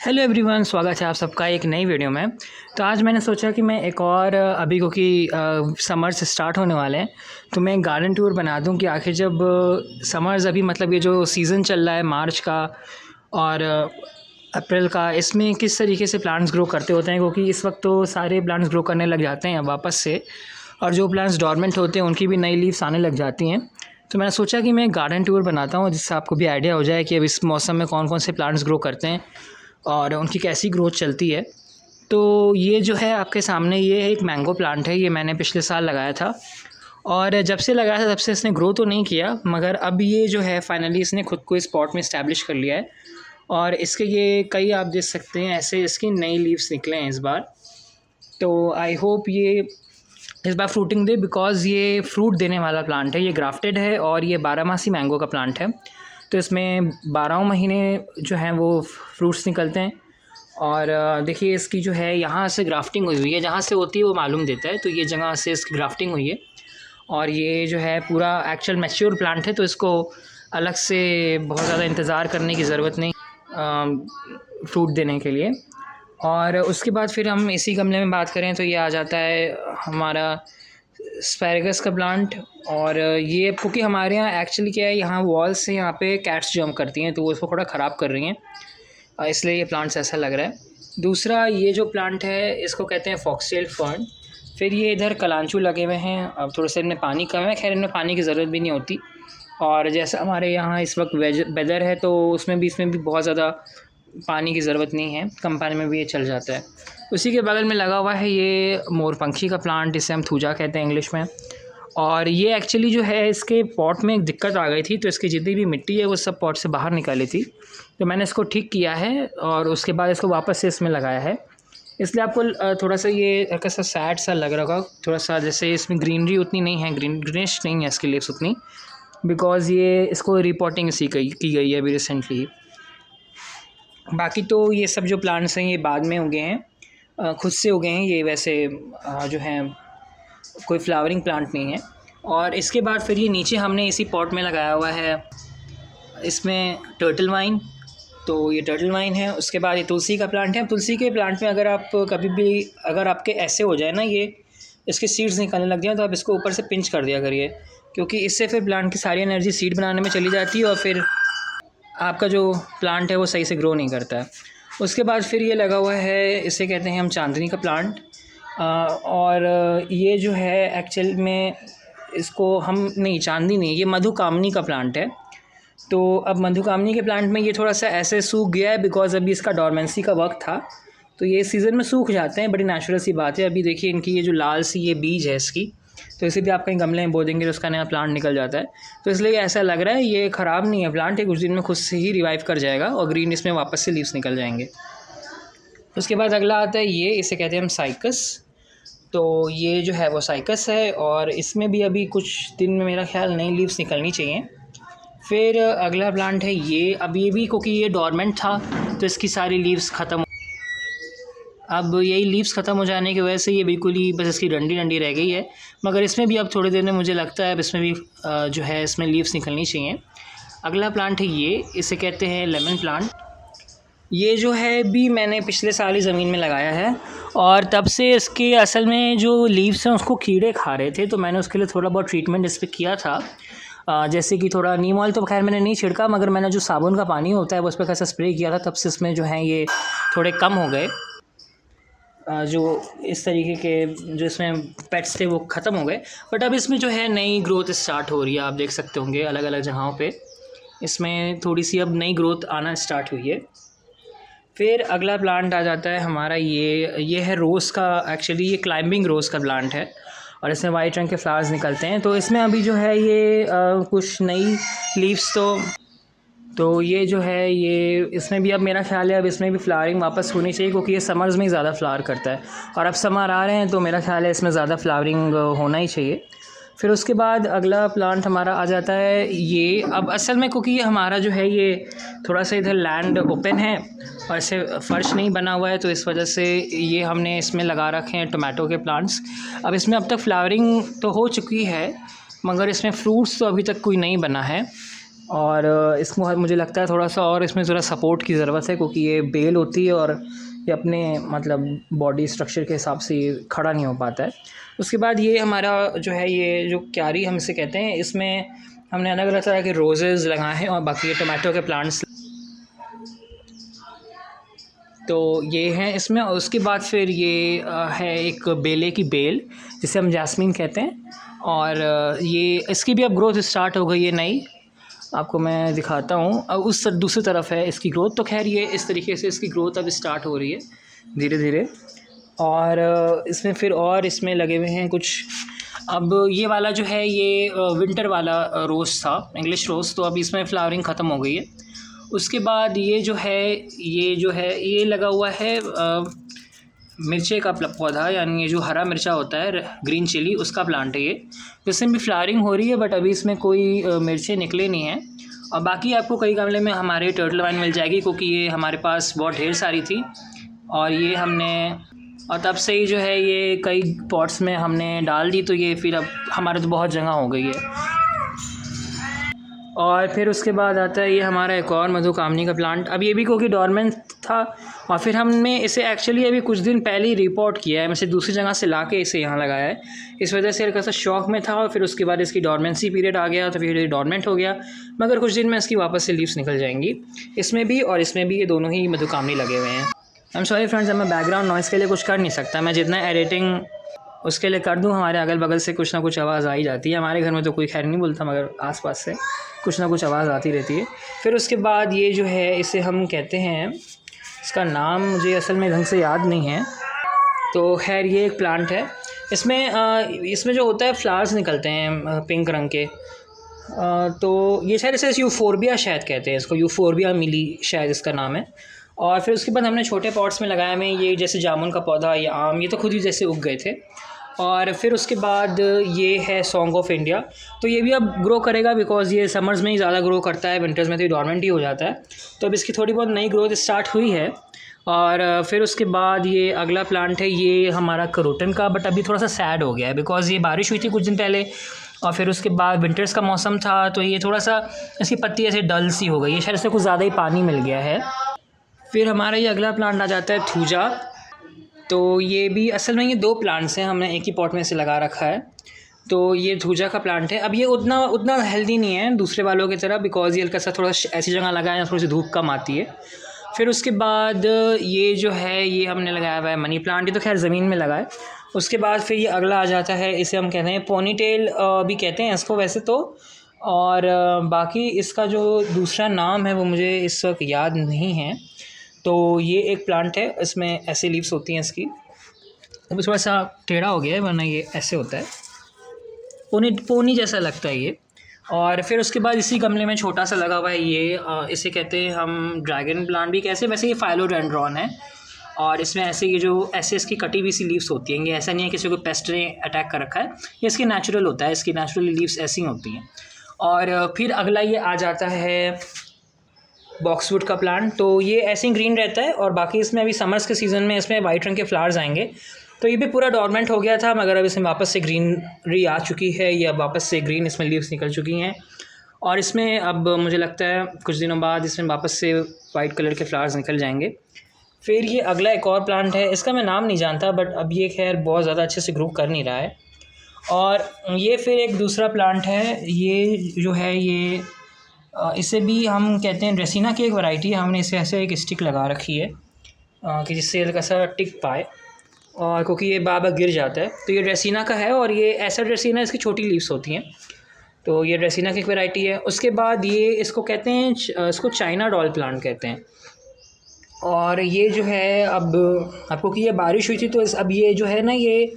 Hello everyone, स्वागत है आप सबका एक नई वीडियो में। तो आज मैंने सोचा कि मैं एक और अभी क्योंकि समर्स स्टार्ट होने वाले हैं तो मैं एक गार्डन टूर बना दूं कि आखिर जब समर्स अभी मतलब ये जो सीज़न चल रहा है मार्च का और अप्रैल का, इसमें किस तरीके से प्लांट्स ग्रो करते होते हैं, क्योंकि इस वक्त तो सारे प्लांट्स ग्रो करने लग जाते हैं वापस से, और जो प्लांट्स डॉर्मेंट होते हैं उनकी भी नई लीव्स आने लग जाती हैं। तो मैंने सोचा कि मैं एक गार्डन टूर बनाता हूँ जिससे आपको भी आइडिया हो जाए कि अब इस मौसम में कौन कौन से प्लांट्स ग्रो करते हैं और उनकी कैसी ग्रोथ चलती है। तो ये जो है आपके सामने, ये एक मैंगो प्लांट है। ये मैंने पिछले साल लगाया था और जब से लगाया था तब से इसने ग्रो तो नहीं किया, मगर अब ये जो है फाइनली इसने खुद को इस पॉट में इस्टेब्लिश कर लिया है और इसके ये कई आप देख सकते हैं ऐसे इसकी नई लीव्स निकले हैं इस बार। तो आई होप ये इस बार फ्रूटिंग दे, बिकॉज़ ये फ्रूट देने वाला प्लांट है। ये ग्राफ्टेड है और ये 12 मासी मैंगो का प्लांट है। तो इसमें 12 महीने जो हैं वो फ्रूट्स निकलते हैं। और देखिए इसकी जो है यहाँ से ग्राफ्टिंग हुई है, जहाँ से होती है वो मालूम देता है। तो ये जगह से इसकी ग्राफ्टिंग हुई है और ये जो है पूरा एक्चुअल मैच्योर प्लांट है। तो इसको अलग से बहुत ज़्यादा इंतज़ार करने की ज़रूरत नहीं फ्रूट देने के लिए। और उसके बाद फिर हम इसी गमले में बात करें तो ये आ जाता है हमारा एस्पैरेगस का प्लांट। और ये क्योंकि हमारे यहाँ एक्चुअली क्या है, यहाँ वॉल से यहाँ पे कैट्स जंप करती हैं तो वो इसको थोड़ा ख़राब कर रही हैं, इसलिए ये प्लांट्स ऐसा लग रहा है। दूसरा ये जो प्लांट है इसको कहते हैं फॉक्सटेल फर्न। फिर ये इधर कलांचू लगे हुए हैं। अब थोड़े से इनमें पानी कम है, खैर इनमें पानी की ज़रूरत भी नहीं होती। और जैसा हमारे यहाँ इस वक्त वेदर है तो इसमें भी बहुत ज़्यादा पानी की ज़रूरत नहीं है, कम पानी में भी ये चल जाता है। उसी के बगल में लगा हुआ है ये मोरपंखी का प्लांट, जिसे हम थूजा कहते हैं इंग्लिश में। और ये एक्चुअली जो है इसके पॉट में एक दिक्कत आ गई थी, तो इसकी जितनी भी मिट्टी है वो सब पॉट से बाहर निकाली थी। तो मैंने इसको ठीक किया है और उसके बाद इसको वापस से इसमें लगाया है। इसलिए आपको थोड़ा सा ये कैसा सैड सा लग रहा होगा, थोड़ा सा जैसे इसमें ग्रीनरी उतनी नहीं है, ग्रीनिश नहीं है इसके लीव्स उतनी, बिकॉज़ ये इसको रिपोर्टिंग इसी की गई है अभी रिसेंटली। बाकी तो ये सब जो प्लांट्स हैं ये बाद में उगे हैं, खुद से उगे हैं ये, वैसे जो हैं कोई फ्लावरिंग प्लांट नहीं है। और इसके बाद फिर ये नीचे हमने इसी पॉट में लगाया हुआ है, इसमें टर्टल वाइन। तो ये टर्टल वाइन है। उसके बाद ये तुलसी का प्लांट है। तुलसी के प्लांट में अगर आप कभी भी, अगर आपके ऐसे हो जाए ना, ये इसके सीड्स निकलने लग जाए, तो आप इसको ऊपर से पिंच कर दिया करिए, क्योंकि इससे फिर प्लांट की सारी एनर्जी सीड बनाने में चली जाती है और फिर आपका जो प्लांट है वो सही से ग्रो नहीं करता है। उसके बाद फिर ये लगा हुआ है, इसे कहते हैं हम चांदनी का प्लांट। और ये जो है एक्चुअल में इसको हम नहीं, चांदनी नहीं, ये मधुकामनी का प्लांट है। तो अब मधुकामनी के प्लांट में ये थोड़ा सा ऐसे सूख गया है बिकॉज़ अभी इसका डॉर्मेंसी का वक्त था, तो ये सीज़न में सूख जाते हैं, बड़ी नेचुरल सी बात है। अभी देखिए इनकी ये जो लाल सी ये बीज है इसकी, तो इसे भी आप कहीं गमले में बो देंगे तो उसका नया प्लांट निकल जाता है। तो इसलिए ऐसा लग रहा है ये ख़राब नहीं है प्लांट, ये कुछ दिन में खुद से ही रिवाइव कर जाएगा और ग्रीन इसमें वापस से लीव्स निकल जाएंगे। उसके बाद अगला आता है ये, इसे कहते हैं हम साइकस। तो ये जो है वो साइकस है और इसमें भी अभी कुछ दिन में मेरा ख्याल नई लीव्स निकलनी चाहिए। फिर अगला प्लांट है ये। अब ये भी क्योंकि ये डॉर्मेंट था तो इसकी सारी लीव्स ख़त्म, अब यही लीव्स ख़त्म हो जाने की वजह से ये बिल्कुल ही बस इसकी डंडी रह गई है। मगर इसमें भी अब थोड़ी देर में मुझे लगता है अब इसमें भी जो है इसमें लीव्स निकलनी चाहिए। अगला प्लांट है ये, इसे कहते हैं लेमन प्लांट। ये जो है भी मैंने पिछले साल ही ज़मीन में लगाया है और तब से इसके असल में जो लीव्स हैं उसको कीड़े खा रहे थे, तो मैंने उसके लिए थोड़ा बहुत ट्रीटमेंट इस पर किया था। जैसे कि थोड़ा नीम ऑयल तो खैर मैंने नहीं छिड़का, मगर मैंने जो साबुन का पानी होता है वो उस पर कैसा स्प्रे किया था, तब से इसमें जो है ये थोड़े कम हो गए। जो इस तरीके के जो इसमें पेट्स थे वो ख़त्म हो गए। बट अब इसमें जो है नई ग्रोथ स्टार्ट हो रही है, आप देख सकते होंगे अलग अलग जगहों पे इसमें थोड़ी सी अब नई ग्रोथ आना स्टार्ट हुई है। फिर अगला प्लांट आ जाता है हमारा ये है रोज़ का। एक्चुअली ये क्लाइंबिंग रोज़ का प्लांट है और इसमें वाइट रंग के फ्लावर्स निकलते हैं। तो इसमें अभी जो है ये कुछ नई लीव्स, तो ये जो है ये इसमें भी अब मेरा ख्याल है अब इसमें भी फ्लावरिंग वापस होनी चाहिए, क्योंकि ये समर्स में ही ज़्यादा फ्लावर करता है और अब समर आ रहे हैं तो मेरा ख्याल है इसमें ज़्यादा फ्लावरिंग होना ही चाहिए। फिर उसके बाद अगला प्लांट हमारा आ जाता है ये। अब असल में क्योंकि ये हमारा जो है ये थोड़ा सा इधर लैंड ओपन है और ऐसे फर्श नहीं बना हुआ है, तो इस वजह से ये हमने इसमें लगा रखे हैं टोमेटो के प्लांट्स। अब इसमें अब तक फ्लावरिंग तो हो चुकी है मगर इसमें फ्रूट्स तो अभी तक कोई नहीं बना है। और इसको मुझे लगता है थोड़ा सा और इसमें ज़रा सपोर्ट की ज़रूरत है, क्योंकि ये बेल होती है और ये अपने मतलब बॉडी स्ट्रक्चर के हिसाब से ये खड़ा नहीं हो पाता है। उसके बाद ये हमारा जो है, ये जो क्यारी हम इसे कहते हैं, इसमें हमने अलग अलग तरह के रोज़ेज़ लगाए हैं और बाकी ये टमाटो के प्लांट्स तो ये हैं इसमें। और उसके बाद फिर ये है एक बेले की बेल, जिसे हम जैस्मीन कहते हैं। और ये इसकी भी अब ग्रोथ स्टार्ट हो गई है नई, आपको मैं दिखाता हूँ। अब उस दूसरी तरफ है इसकी ग्रोथ। तो खैर ये इस तरीके से इसकी ग्रोथ अब स्टार्ट हो रही है धीरे धीरे। और इसमें फिर और इसमें लगे हुए हैं कुछ। अब ये वाला जो है ये विंटर वाला रोज़ था, इंग्लिश रोज़, तो अब इसमें फ्लावरिंग ख़त्म हो गई है। उसके बाद ये जो है ये लगा हुआ है मिर्चे का पौधा, यानी ये जो हरा मिर्चा होता है, ग्रीन चिली, उसका प्लांट है ये। इसमें भी फ्लावरिंग हो रही है, बट अभी इसमें कोई मिर्चे निकले नहीं हैं। और बाकी आपको कई गमले में हमारे टर्टल वाइन मिल जाएगी, क्योंकि ये हमारे पास बहुत ढेर सारी थी और ये हमने और तब से ही जो है ये कई पॉट्स में हमने डाल दी, तो ये फिर अब हमारे तो बहुत जगह हो गई है। और फिर उसके बाद आता है ये हमारा एक और मधुकामनी का प्लांट। अब ये भी क्योंकि डोरमेंट था, और फिर हमने इसे एक्चुअली अभी कुछ दिन पहले ही रिपोर्ट किया है, मैं इसे दूसरी जगह से लाके इसे यहाँ लगाया है। इस वजह से हल्का सा शौक में था, और फिर उसके बाद इसकी डोरमेंसी पीरियड आ गया, तो फिर ये डोरमेंट हो गया। मगर कुछ दिन में इसकी वापस से लीव्स निकल जाएंगी, इसमें भी और इसमें भी। ये दोनों ही मधुकामनी लगे हुए हैं। आई एम सॉरी फ्रेंड्स, मैं बैकग्राउंड नॉइज़ के लिए कुछ कर नहीं सकता। मैं जितना एडिटिंग उसके लिए कर दूँ, हमारे अगल बगल से कुछ ना कुछ आवाज़ आ ही जाती है। हमारे घर में तो कोई खैर नहीं बोलता, मगर आसपास से कुछ ना कुछ आवाज़ आती रहती है। फिर उसके बाद ये जो है, इसे हम कहते हैं, इसका नाम मुझे असल में ढंग से याद नहीं है। तो खैर ये एक प्लांट है। इसमें जो होता है फ्लावर्स निकलते हैं पिंक रंग के। तो ये शायद इसे यूफोरबिया शायद कहते हैं इसको, यूफोरबिया मिली शायद इसका नाम है। और फिर उसके बाद हमने छोटे पॉट्स में लगाया में ये जैसे जामुन का पौधा या आम, ये तो खुद ही जैसे उग गए थे। और फिर उसके बाद ये है सॉन्ग ऑफ इंडिया। तो ये भी अब ग्रो करेगा, बिकॉज़ ये समर्स में ही ज़्यादा ग्रो करता है, विंटर्स में तो ये डॉर्मेंट ही हो जाता है। तो अब इसकी थोड़ी बहुत नई ग्रोथ स्टार्ट हुई है। और फिर उसके बाद ये अगला प्लांट है, ये हमारा करोटन का, बट अभी थोड़ा सा सैड हो गया है, बिकॉज़ ये बारिश हुई थी कुछ दिन पहले, और फिर उसके बाद विंटर्स का मौसम था, तो ये थोड़ा सा इसकी पत्ती ऐसे डल सी हो गई है, शायद इससे कुछ ज़्यादा ही पानी मिल गया है। फिर हमारा ये अगला प्लांट आ जाता है थूजा। तो ये भी असल में ये दो प्लांट्स हैं, हमने एक ही पॉट में से लगा रखा है। तो ये थूजा का प्लांट है। अब ये उतना हेल्दी नहीं है दूसरे वालों की तरह, बिकॉज़ ये हल्का सा थोड़ा ऐसी जगह लगाया है थोड़ी सी धूप कम आती है। फिर उसके बाद ये जो है ये हमने लगाया हुआ है मनी प्लांट, ये तो खैर ज़मीन में लगा है। उसके बाद फिर ये अगला आ जाता है, इसे हम कहते हैं पोनी टेल भी कहते हैं इसको वैसे तो। और बाकी इसका जो दूसरा नाम है वो मुझे इस वक्त याद नहीं है। तो ये एक प्लांट है, इसमें ऐसे लीव्स होती हैं इसकी। अभी थोड़ा सा टेढ़ा हो गया है, वरना ये ऐसे होता है, पोनी जैसा लगता है ये। और फिर उसके बाद इसी गमले में छोटा सा लगा हुआ है ये इसे कहते हैं हम ड्रैगन प्लांट भी कैसे, वैसे ये फाइलोडेंड्रॉन है। और इसमें ऐसे ये जो ऐसे इसकी कटी हुई सी लीव्स होती हैं, ये ऐसा नहीं है किसी को पेस्ट ने अटैक कर रखा है, ये इसकी नेचुरल होता है, इसकी नेचुरली लीव्स ऐसी होती हैं। और फिर अगला ये आ जाता है बॉक्सवुड का प्लांट। तो ये ऐसे ही ग्रीन रहता है, और बाकी इसमें अभी समर्स के सीज़न में इसमें वाइट रंग के फ्लावर्स आएंगे। तो ये भी पूरा डॉर्मेंट हो गया था, मगर अब इसमें वापस से ग्रीनरी आ चुकी है, या वापस से ग्रीन इसमें लीव्स निकल चुकी हैं। और इसमें अब मुझे लगता है कुछ दिनों बाद इसमें वापस से वाइट कलर के फ्लावर्स निकल जाएंगे। फिर ये अगला एक और प्लांट है, इसका मैं नाम नहीं जानता, बट अब ये खैर बहुत ज़्यादा अच्छे से ग्रो कर नहीं रहा है। और ये फिर एक दूसरा प्लांट है, ये जो है ये इसे भी हम कहते हैं ड्रेसिना की एक वैरायटी है। हमने इसे ऐसे एक स्टिक लगा रखी है कि जिससे हल्का सा टिक पाए, और क्योंकि ये बार बार गिर जाता है। तो ये ड्रेसिना का है, और ये ऐसा ड्रेसिना, इसकी छोटी लीव्स होती हैं। तो ये ड्रेसिना की एक वैरायटी है। उसके बाद ये इसको कहते हैं इसको चाइना डॉल प्लांट कहते हैं। और ये जो है अब आपको कि ये बारिश हुई थी, तो अब ये जो है ना, ये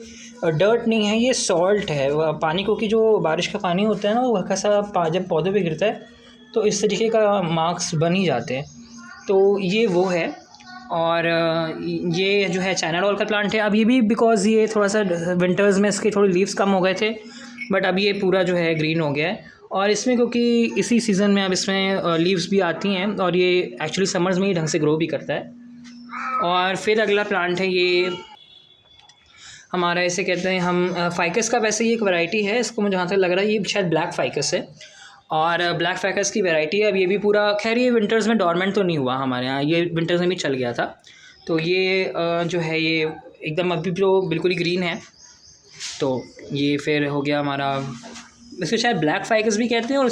डर्ट नहीं है, ये सॉल्ट है पानी, क्योंकि जो बारिश का पानी होता है ना, वो हल्का सा जब पौधों पे गिरता है तो इस तरीके का मार्क्स बन ही जाते हैं। तो ये वो है। और ये जो है चाइना डॉल का प्लांट है। अब ये भी बिकॉज़ ये थोड़ा सा विंटर्स में इसके थोड़े लीव्स कम हो गए थे, बट अब ये पूरा जो है ग्रीन हो गया है। और इसमें क्योंकि इसी सीज़न में अब इसमें लीव्स भी आती हैं, और ये एक्चुअली समर्स में ही ढंग से ग्रो भी करता है। और फिर अगला प्लांट है ये हमारा, इसे कहते हैं हम फ़ाइकस का। वैसे ये एक वैरायटी है, इसको मुझे जहाँ तक लग रहा है ये शायद ब्लैक फ़ाइकस है। और ब्लैक फैकस की वैरायटी है। अब ये भी पूरा, खैर ये विंटर्स में डॉर्मेंट तो नहीं हुआ हमारे यहाँ, ये विंटर्स में भी चल गया था। तो ये जो है ये एकदम अभी तो बिल्कुल ही ग्रीन है। तो ये फिर हो गया हमारा, इसे शायद ब्लैक फाइकस भी कहते हैं और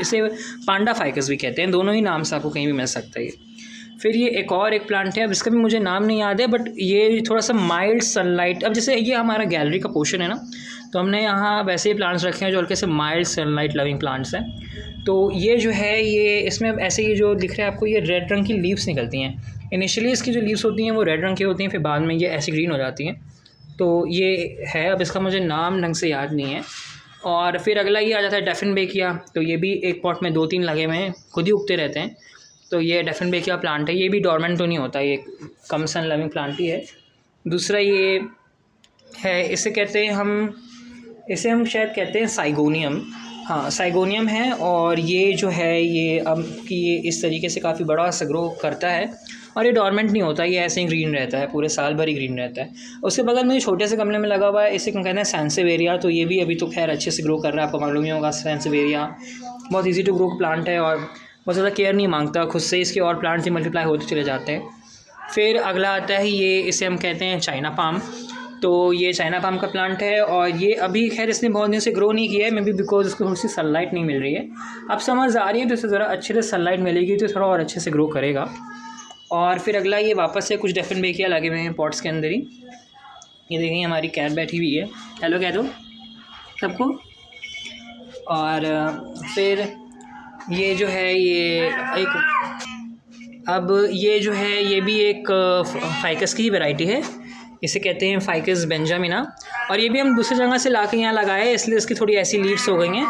इसे पांडा फाइकस भी कहते हैं, दोनों ही नाम से आपको कहीं भी मिल सकता है ये। फिर ये एक प्लांट है, अब इसका भी मुझे नाम नहीं याद है, बट ये थोड़ा सा माइल्ड सनलाइट, अब जैसे ये हमारा गैलरी का पोर्शन है ना, तो हमने यहाँ वैसे ही प्लांट्स रखे हैं जो हल्के से माइल्ड सनलाइट लविंग प्लांट्स हैं। तो ये जो है ये इसमें ऐसे ये जो दिख रहा है आपको, ये रेड रंग की लीव्स निकलती हैं। इनिशियली इसकी जो लीव्स होती हैं वो रेड रंग की होती हैं, फिर बाद में ये ऐसी ग्रीन हो जाती हैं। तो ये है, अब इसका मुझे नाम ढंग से याद नहीं है। और फिर अगला ये आ जाता है डेफिनबेकिया। तो ये भी एक पॉट में 2-3 लगे हुए हैं, खुद ही उगते रहते हैं। तो ये डेफिनबेकिया प्लांट है, ये भी डोरमेंट तो नहीं होता, ये कम सन लविंग प्लांट ही है। दूसरा ये है, इसे हम शायद कहते हैं साइगोनियम। हाँ, साइगोनियम है। और ये जो है ये अब कि ये इस तरीके से काफ़ी बड़ा सा ग्रो करता है और ये डोरमेंट नहीं होता, ये ऐसे ही ग्रीन रहता है, पूरे साल भर ही ग्रीन रहता है। उसके बगल में छोटे से गमले में लगा हुआ है, इसे क्या कहते हैं सैंसेवेरिया। तो ये भी अभी तो खैर अच्छे से ग्रो कर रहा है, आपको मालूम ही होगा। सैंसेवेरिया बहुत ईजी टू ग्रो प्लांट है और बहुत ज़्यादा केयर नहीं मांगता, खुद से इसके और प्लांट्स ही मल्टीप्लाई होते चले जाते हैं। फिर अगला आता है ये, इसे हम कहते हैं चाइना पाम। तो ये चाइना पाम का प्लांट है और ये अभी खैर इसने बहुत दिन से ग्रो नहीं किया है, मे बी बिकॉज उसको थोड़ी सी सनलाइट नहीं मिल रही है। अब समर्स आ रही है तो इसे ज़रा अच्छे से सनलाइट मिलेगी तो थोड़ा और अच्छे से ग्रो करेगा। और फिर अगला ये वापस से कुछ डेफिनबेकिया लगे हुए हैं पॉट्स के अंदर ही। ये देखेंगे हमारी कैट बैठी हुई है, हेलो कह दो सबको। और फिर ये जो है ये अब ये जो है ये भी एक फाइकस की वैरायटी है, इसे कहते हैं फाइकस बेंजामिना। और ये भी हम दूसरी जगह से ला के यहाँ लगाए, इसलिए इसकी थोड़ी ऐसी लीव्स हो गई हैं।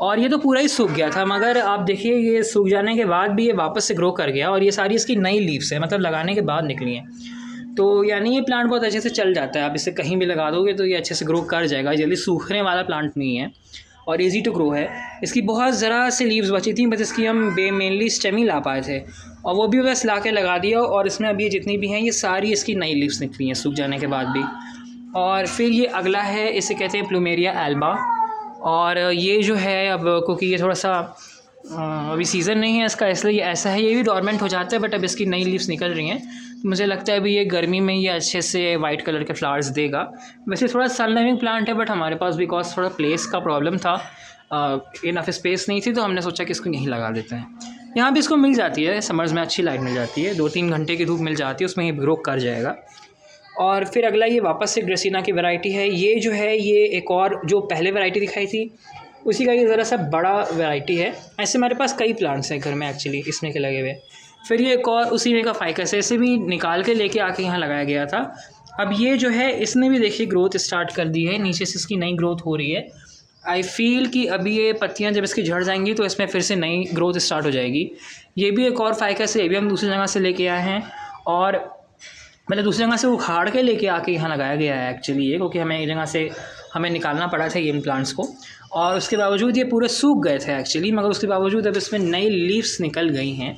और ये तो पूरा ही सूख गया था, मगर आप देखिए ये सूख जाने के बाद भी ये वापस से ग्रो कर गया और ये सारी इसकी नई लीव्स हैं, मतलब लगाने के बाद निकली हैं। तो यानी ये प्लांट बहुत अच्छे से चल जाता है, आप इसे कहीं भी लगा दोगे तो ये अच्छे से ग्रो कर जाएगा, जल्दी सूखने वाला प्लांट नहीं है और ईजी टू ग्रो है। इसकी बहुत ज़रा सी लीव्स बची थी, बस इसकी हम मेनली स्टेम ही ला पाए थे और वो भी बस ला के लगा दिया। और इसमें अभी जितनी भी हैं ये सारी इसकी नई लीव्स निकली हैं सूख जाने के बाद भी। और फिर ये अगला है, इसे कहते हैं प्लूमेरिया एल्बा। और ये जो है अब क्योंकि ये थोड़ा सा अभी सीज़न नहीं है इसका, इसलिए ये ऐसा है, ये भी डोरमेंट हो जाता है, बट अब इसकी नई लीव्स निकल रही हैं। तो मुझे लगता है अभी ये गर्मी में ये अच्छे से वाइट कलर के फ्लावर्स देगा। वैसे थोड़ा सन लविंग प्लांट है, बट हमारे पास बिकॉज थोड़ा प्लेस का प्रॉब्लम था, इनफ स्पेस नहीं थी, तो हमने सोचा कि इसको यहीं लगा देते हैं। यहाँ भी इसको मिल जाती है, समर्स में अच्छी लाइट मिल जाती है, 2-3 घंटे की धूप मिल जाती है, उसमें ये ग्रो कर जाएगा। और फिर अगला ये वापस से ड्रेसिना की वैरायटी है। ये जो है ये एक और जो पहले वैरायटी दिखाई थी उसी का ये ज़रा सा बड़ा वैरायटी है। ऐसे हमारे पास कई प्लांट्स हैं घर में एक्चुअली इसमें के लगे हुए। फिर ये एक और उसी में का फाइकस है, इसे भी निकाल के लेके आके यहाँ लगाया गया था। अब ये जो है इसने भी देखिए ग्रोथ स्टार्ट कर दी है, नीचे से इसकी नई ग्रोथ हो रही है। आई फील कि अभी ये पत्तियाँ जब इसकी झड़ जाएंगी तो इसमें फिर से नई ग्रोथ स्टार्ट हो जाएगी। ये भी एक और फाइकस है, ये भी हम दूसरी जगह से लेके आए हैं और मतलब दूसरी जगह से उखाड़ के लेके आके यहाँ लगाया गया है एक्चुअली ये, क्योंकि हमें एक जगह से हमें निकालना पड़ा था ये इन प्लांट्स को। और उसके बावजूद ये पूरे सूख गए थे एक्चुअली, मगर उसके बावजूद अब इसमें नई लीव्स निकल गई हैं।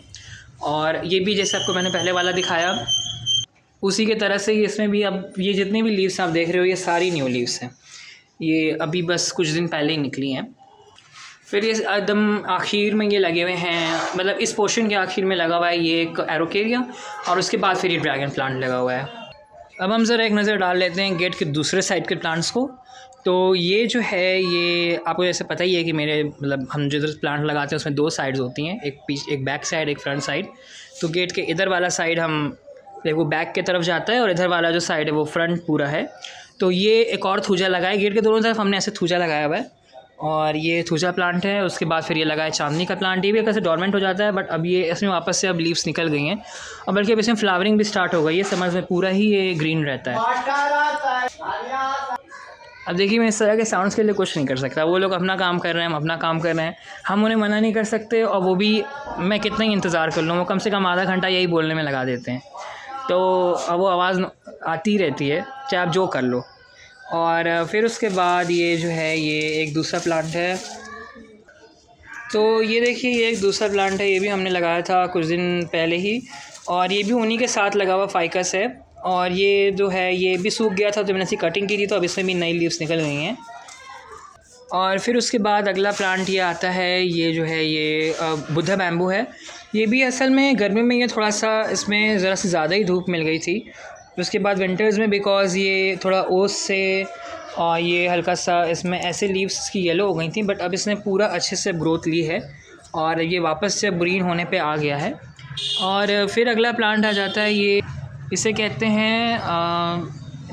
और ये भी जैसे आपको मैंने पहले वाला दिखाया उसी के तरह से इसमें भी अब ये जितनी भी लीव्स आप देख रहे हो ये सारी न्यू लीव्स हैं, ये अभी बस कुछ दिन पहले ही निकली हैं। फिर ये एकदम आखिर में ये लगे हुए हैं, मतलब इस पोर्शन के आखिर में लगा हुआ है ये एक एरोकेरिया और उसके बाद फिर ये ड्रैगन प्लांट लगा हुआ है। अब हम ज़रा एक नज़र डाल लेते हैं गेट के दूसरे साइड के प्लांट्स को। तो ये जो है ये आपको जैसे पता ही है कि मेरे मतलब हम जिधर प्लांट लगाते हैं उसमें 2 साइड्स होती हैं, एक बैक साइड एक फ्रंट साइड। तो गेट के इधर वाला साइड हम वो बैक की तरफ जाता है और इधर वाला जो साइड है वो फ्रंट पूरा है। तो ये एक और थूजा लगा है, गेट के दोनों तरफ हमने ऐसे थूजा लगाया हुआ है और ये थूजा प्लांट है। उसके बाद फिर ये लगा है चांदनी का प्लांट, ये भी कैसे डोरमेंट हो जाता है, बट अब ये इसमें वापस से अब लीव्स निकल गई हैं और बल्कि अब इसमें फ्लावरिंग भी स्टार्ट हो गई है, समझ में पूरा ही ये ग्रीन रहता है। अब देखिए मैं इस तरह के साउंड्स के लिए कुछ नहीं कर सकता, वो लोग अपना काम कर रहे हैं, हम अपना काम कर रहे हैं, हम उन्हें मना नहीं कर सकते। और वो भी मैं कितना ही इंतज़ार कर लूँ, वो कम से कम आधा घंटा यही बोलने में लगा देते हैं, तो अब वो आवाज़ आती रहती है चाहे आप जो कर लो। और फिर उसके बाद ये जो है ये एक दूसरा प्लांट है। तो ये देखिए ये एक दूसरा प्लांट है, ये भी हमने लगाया था कुछ दिन पहले ही और ये भी उन्हीं के साथ लगा हुआ फाइकस है। और ये जो है ये भी सूख गया था तो मैंने इसकी कटिंग की थी, तो अब इसमें भी नई लीव्स निकल गई हैं। और फिर उसके बाद अगला प्लांट ये आता है, ये जो है ये बुद्धा बैम्बू है। ये भी असल में गर्मी में ये थोड़ा सा इसमें ज़रा सी ज़्यादा ही धूप मिल गई थी। उसके बाद विंटर्स में बिकॉज़ ये थोड़ा ओस से और ये हल्का सा इसमें ऐसे लीव्स की येलो हो गई थी, बट अब इसने पूरा अच्छे से ग्रोथ ली है और ये वापस से ग्रीन होने पे आ गया है। और फिर अगला प्लांट आ जाता है, ये इसे कहते हैं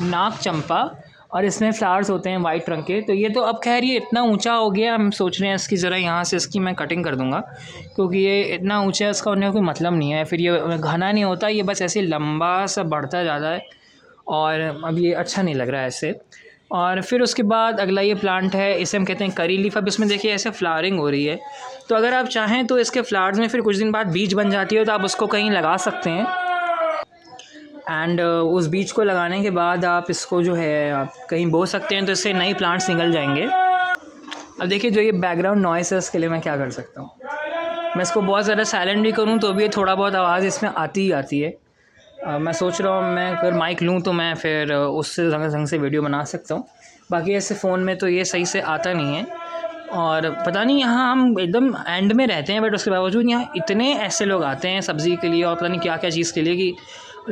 नाग चंपा, और इसमें फ्लावर्स होते हैं वाइट रंग के। तो ये तो अब खैर ये इतना ऊंचा हो गया, हम सोच रहे हैं इसकी ज़रा यहाँ से इसकी मैं कटिंग कर दूँगा, क्योंकि ये इतना ऊंचा है, इसका होने का कोई मतलब नहीं है। फिर ये घना नहीं होता, ये बस ऐसे लंबा सा बढ़ता जाता है और अब ये अच्छा नहीं लग रहा है ऐसे। और फिर उसके बाद अगला ये प्लांट है, इसे हम कहते हैं करी लीफ। अब इसमें देखिए ऐसे फ्लावरिंग हो रही है, तो अगर आप चाहें तो इसके फ्लावर्स में फिर कुछ दिन बाद बीज बन जाती है, तो आप उसको कहीं लगा सकते हैं। एंड उस बीज को लगाने के बाद आप इसको जो है आप कहीं बो सकते हैं, तो इससे नए प्लांट्स निकल जाएंगे। अब देखिए जो ये बैकग्राउंड नॉइस है इसके लिए मैं क्या कर सकता हूँ, मैं इसको बहुत ज़्यादा साइलेंट भी करूँ तो भी थोड़ा बहुत आवाज़ इसमें आती ही आती है। मैं सोच रहा हूँ मैं अगर माइक लूँ तो मैं फिर उससे ढंग से वीडियो बना सकता हूँ, बाकी ऐसे फ़ोन में तो ये सही से आता नहीं है। और पता नहीं यहाँ हम एकदम एंड में रहते हैं, बट उसके बावजूद यहाँ इतने ऐसे लोग आते हैं सब्ज़ी के लिए और पता नहीं क्या क्या चीज़ के लिए कि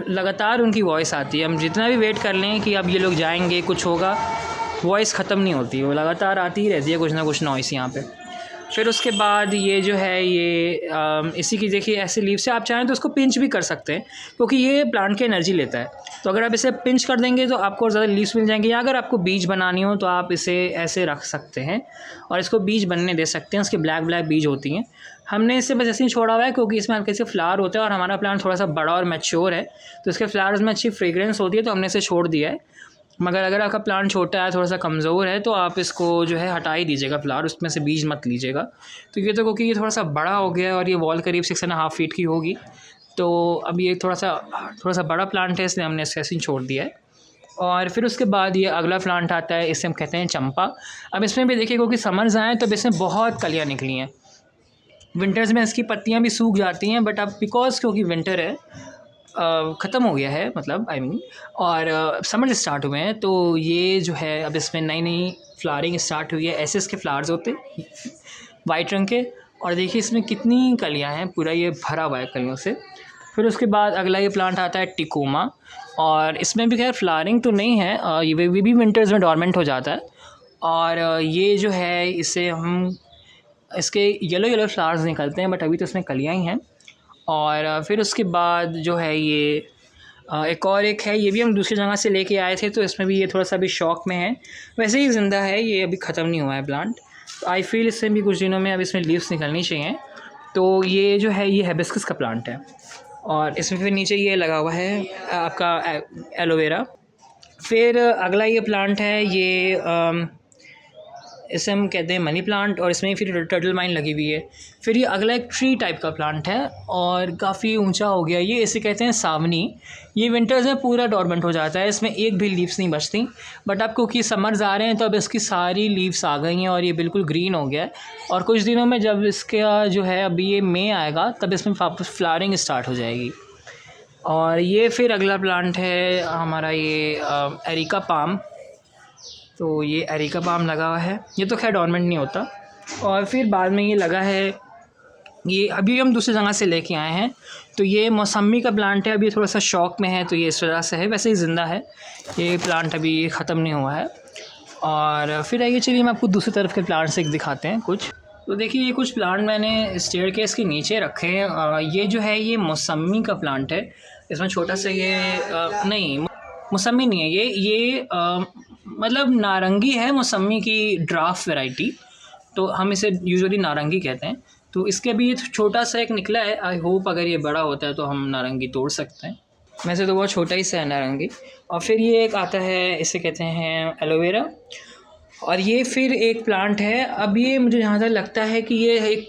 लगातार उनकी वॉइस आती है। हम जितना भी वेट कर लें कि अब ये लोग जाएंगे कुछ होगा, वॉइस ख़त्म नहीं होती, वो लगातार आती ही रहती है कुछ ना कुछ नॉइस यहाँ पे। फिर उसके बाद ये जो है ये इसी की देखिए ऐसे लीव से आप चाहें तो उसको पिंच भी कर सकते हैं, क्योंकि ये प्लांट की एनर्जी लेता है। तो अगर आप इसे पिंच कर देंगे तो आपको और ज़्यादा लीव्स मिल जाएंगे, या अगर आपको बीज बनानी हो तो आप इसे ऐसे रख सकते हैं और इसको बीज बनने दे सकते हैं। उसके ब्लैक ब्लैक बीज होती हैं। हमने इसे बस ऐसे ही छोड़ा हुआ है क्योंकि इसमें हल्के से फ्लावर होते हैं और हमारा प्लांट थोड़ा सा बड़ा और मैच्योर है, तो इसके फ्लावर्स में अच्छी फ्रेग्रेंस होती है, तो हमने इसे छोड़ दिया है। मगर अगर आपका प्लांट छोटा है, थोड़ा सा कमज़ोर है, तो आप इसको जो है हटा ही दीजिएगा फ्लावर, उसमें से बीज मत लीजिएगा। तो ये तो क्योंकि ये थोड़ा सा बड़ा हो गया है और ये वॉल करीब 6.5 फीट की होगी, तो अब ये थोड़ा सा बड़ा प्लांट है, इसलिए हमने इसे ऐसे ही छोड़ दिया है। और फिर उसके बाद ये अगला प्लांट आता है, इसे हम कहते हैं चंपा। अब इसमें भी देखिए क्योंकि समर्स आए तो इसमें बहुत कलियाँ निकली हैं। विंटर्स में इसकी पत्तियाँ भी सूख जाती हैं, बट अब बिकॉज क्योंकि विंटर है ख़त्म हो गया है, मतलब आई मीन और समर स्टार्ट हुए हैं, तो ये जो है अब इसमें नई नई फ्लावरिंग स्टार्ट हुई है। ऐसे इसके फ्लावर्स होते हैं वाइट रंग के, और देखिए इसमें कितनी कलियां हैं, पूरा ये भरा हुआ है कलियों से। फिर उसके बाद अगला ये प्लांट आता है टिकोमा, और इसमें भी खैर फ्लावरिंग तो नहीं है, ये भी विंटर्स में डॉर्मेंट हो जाता है। और ये जो है इसे हम इसके येलो फ्लावर्स निकलते हैं, बट अभी तो इसमें कलियाँ ही हैं। और फिर उसके बाद जो है ये एक है, ये भी हम दूसरी जगह से लेके आए थे, तो इसमें भी ये थोड़ा सा अभी शौक में है, वैसे ही ज़िंदा है, ये अभी ख़त्म नहीं हुआ है प्लांट। तो आई फील इससे भी कुछ दिनों में अब इसमें लीव्स निकलनी चाहिए। तो ये जो है ये हिबिस्कस का प्लांट है, और इसमें फिर नीचे ये लगा हुआ है आपका एलोवेरा। फिर अगला ये प्लांट है, ये इसे हम कहते हैं मनी प्लांट, और इसमें फिर टर्टल माइन लगी हुई है। फिर ये अगला एक ट्री टाइप का प्लांट है और काफ़ी ऊंचा हो गया ये, इसे कहते हैं सावनी। ये विंटर्स में पूरा डॉर्मेंट हो जाता है, इसमें एक भी लीव्स नहीं बचती, बट अब क्योंकि समर्स आ रहे हैं तो अब इसकी सारी लीव्स आ गई हैं और ये बिल्कुल ग्रीन हो गया है। और कुछ दिनों में जब इसका जो है अभी ये मई आएगा तब इसमें वापस फ्लावरिंग स्टार्ट हो जाएगी। और ये फिर अगला प्लांट है हमारा ये एरिका पाम। तो ये एरिका पाम लगा हुआ है, ये तो खैर डॉर्मेंट नहीं होता। और फिर बाद में ये लगा है, ये अभी हम दूसरी जगह से लेके आए हैं, तो ये मौसमी का प्लांट है, अभी थोड़ा सा शौक में है तो ये इस वजह से है, वैसे ही ज़िंदा है ये प्लांट, अभी ख़त्म नहीं हुआ है। और फिर आइए चलिए हम आपको दूसरी तरफ के प्लांट्स एक दिखाते हैं कुछ। तो देखिए ये कुछ प्लांट मैंने स्टेयरकेस के नीचे रखे हैं। ये जो है ये मौसमी का प्लांट है, इसमें छोटा सा ये नहीं मौसमी नहीं है, ये मतलब नारंगी है, मौसमी की ड्राफ्ट वैरायटी, तो हम इसे यूजुअली नारंगी कहते हैं। तो इसके भी छोटा सा एक निकला है, आई होप अगर ये बड़ा होता है तो हम नारंगी तोड़ सकते हैं, वैसे तो बहुत छोटा ही सा है नारंगी। और फिर ये एक आता है, इसे कहते हैं एलोवेरा। और ये फिर एक प्लांट है, अब ये मुझे जहाँ तक लगता है कि ये एक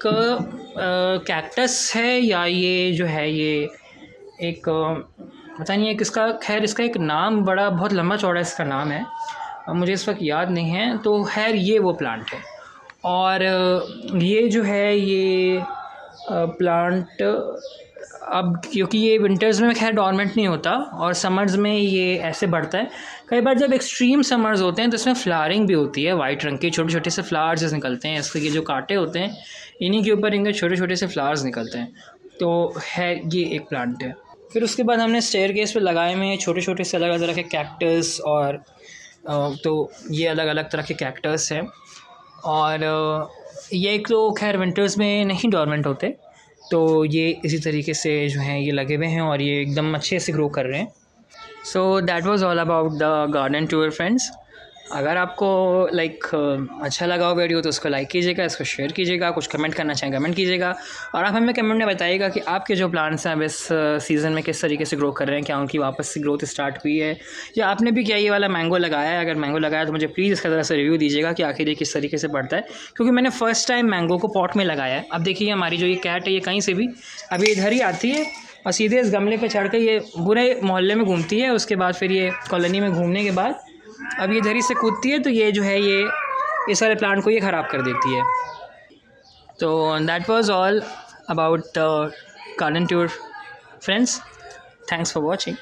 कैक्टस है, या ये जो है ये एक पता नहीं है किसका, खैर इसका एक नाम बड़ा बहुत लंबा चौड़ा इसका नाम है, मुझे इस वक्त याद नहीं है। तो खैर ये वो प्लांट है। और ये जो है ये प्लांट अब क्योंकि ये विंटर्स में खैर डॉर्मेंट नहीं होता और समर्स में ये ऐसे बढ़ता है। कई बार जब एक्सट्रीम समर्स होते हैं तो इसमें फ्लावरिंग भी होती है, वाइट रंग के छोटे छोटे से फ्लावर्स निकलते हैं। इसके ये जो कांटे होते हैं इन्हीं के ऊपर इनके छोटे छोटे से फ्लावर्स निकलते हैं। तो है ये एक प्लांट है। फिर उसके बाद हमने स्टेयरकेस पे लगाए हुए छोटे छोटे से अलग अलग तरह के कैक्टस और तो ये अलग अलग तरह के कैक्टस हैं। और ये एक तो खैर विंटर्स में नहीं डॉर्मेंट होते, तो ये इसी तरीके से जो हैं ये लगे हुए हैं और ये एकदम अच्छे से ग्रो कर रहे हैं। So that was all about the garden tour friends. अगर आपको अच्छा लगा हो वीडियो तो उसको लाइक कीजिएगा, इसको शेयर कीजिएगा, कुछ कमेंट करना चाहें कमेंट कीजिएगा और आप हमें कमेंट में बताइएगा कि आपके जो प्लांट्स हैं अब इस सीज़न में किस तरीके से ग्रो कर रहे हैं, क्या उनकी वापस से ग्रोथ स्टार्ट हुई है या आपने भी क्या ये वाला मैंगो लगाया है। अगर मैंगो लगाया तो मुझे प्लीज़ इसका ज़रा सा रिव्यू दीजिएगा कि आखिर ये किस तरीके से बढ़ता है, क्योंकि मैंने फ़र्स्ट टाइम मैंगो को पॉट में लगाया है। अब देखिए हमारी जो ये कैट है ये कहीं से भी अभी इधर ही आती है और सीधे इस गमले पर चढ़ कर ये पूरे मोहल्ले में घूमती है। उसके बाद फिर ये कॉलोनी में घूमने के बाद अब ये इधर ही से कूदती है, तो ये जो है ये इस सारे प्लांट को ये ख़राब कर देती है। तो that was all about garden tour friends. Thanks for watching.